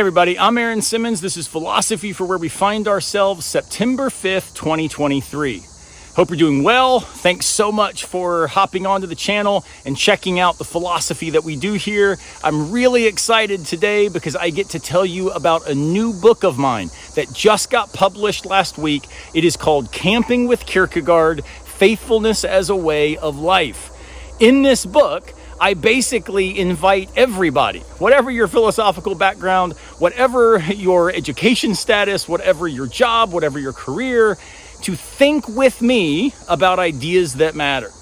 everybody, I'm Aaron Simmons. This is Philosophy for Where We Find Ourselves, September 5th, 2023. Hope you're doing well. Thanks so much for hopping onto the channel and checking out the philosophy that we do here. I'm really excited today because I get to tell you about a new book of mine that just got published last week. It is called Camping with Kierkegaard, Faithfulness as a Way of Life. In this book, I basically invite everybody, whatever your philosophical background, whatever your education status, whatever your job, whatever your career, to think with me about ideas that matter.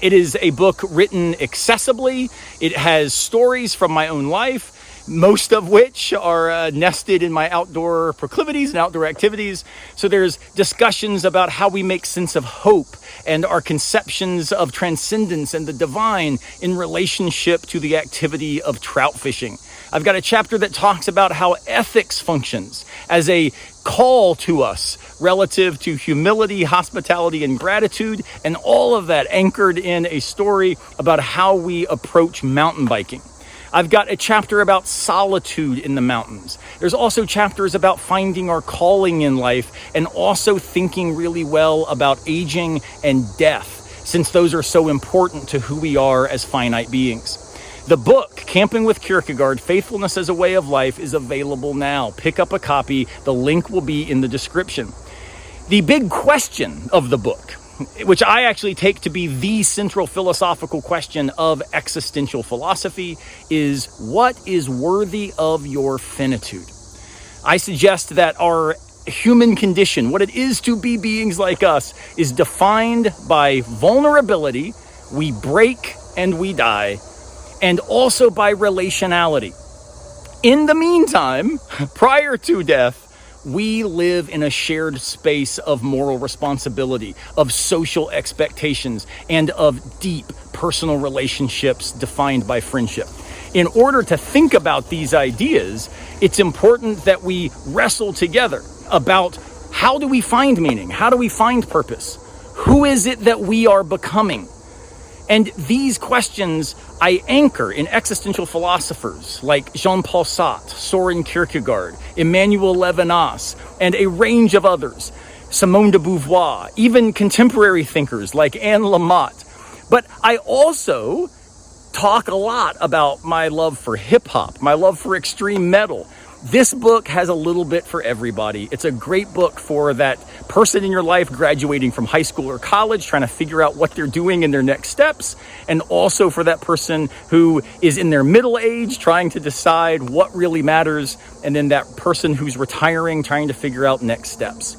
It is a book written accessibly. It has stories from my own life, most of which are nested in my outdoor proclivities and outdoor activities. So there's discussions about how we make sense of hope and our conceptions of transcendence and the divine in relationship to the activity of trout fishing. I've got a chapter that talks about how ethics functions as a call to us relative to humility, hospitality, and gratitude, and all of that anchored in a story about how we approach mountain biking. I've got a chapter about solitude in the mountains. There's also chapters about finding our calling in life and also thinking really well about aging and death, since those are so important to who we are as finite beings. The book, Camping with Kierkegaard, Faithfulness as a Way of Life, is available now. Pick up a copy. The link will be in the description. The big question of the book, which I actually take to be the central philosophical question of existential philosophy, is what is worthy of your finitude? I suggest that our human condition, what it is to be beings like us, is defined by vulnerability. We break and we die, and also by relationality. In the meantime, prior to death, we live in a shared space of moral responsibility, of social expectations, and of deep personal relationships defined by friendship. In order to think about these ideas, it's important that we wrestle together about how do we find meaning? How do we find purpose? Who is it that we are becoming? And these questions I anchor in existential philosophers like Jean-Paul Sartre, Soren Kierkegaard, Emmanuel Levinas, and a range of others, Simone de Beauvoir, even contemporary thinkers like Anne Lamott. But I also talk a lot about my love for hip-hop, my love for extreme metal. This book has a little bit for everybody. It's a great book for that person in your life graduating from high school or college, trying to figure out what they're doing in their next steps, and also for that person who is in their middle age, trying to decide what really matters, and then that person who's retiring, trying to figure out next steps.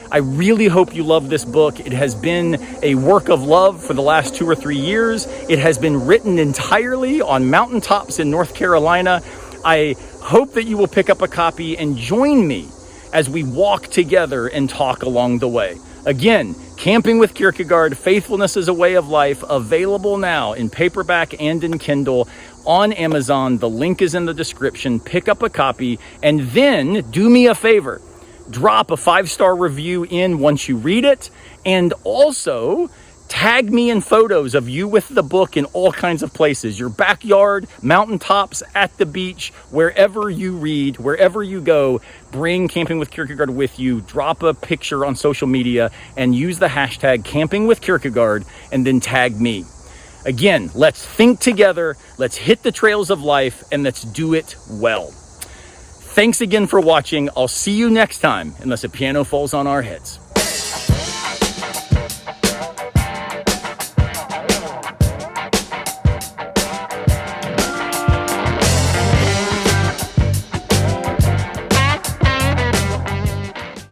I really hope you love this book. It has been a work of love for the last 2 or 3 years. It has been written entirely on mountaintops in North Carolina. I hope that you will pick up a copy and join me as we walk together and talk along the way. Again, Camping with Kierkegaard, Faithfulness as a Way of Life, available now in paperback and in Kindle on Amazon. The link is in the description. Pick up a copy, and then do me a favor. Drop a 5-star review in once you read it, and also tag me in photos of you with the book in all kinds of places. Your backyard, mountaintops, at the beach, wherever you read, wherever you go, bring Camping with Kierkegaard with you. Drop a picture on social media and use the hashtag Camping with Kierkegaard and then tag me. Again, let's think together, let's hit the trails of life, and let's do it well. Thanks again for watching. I'll see you next time, unless a piano falls on our heads.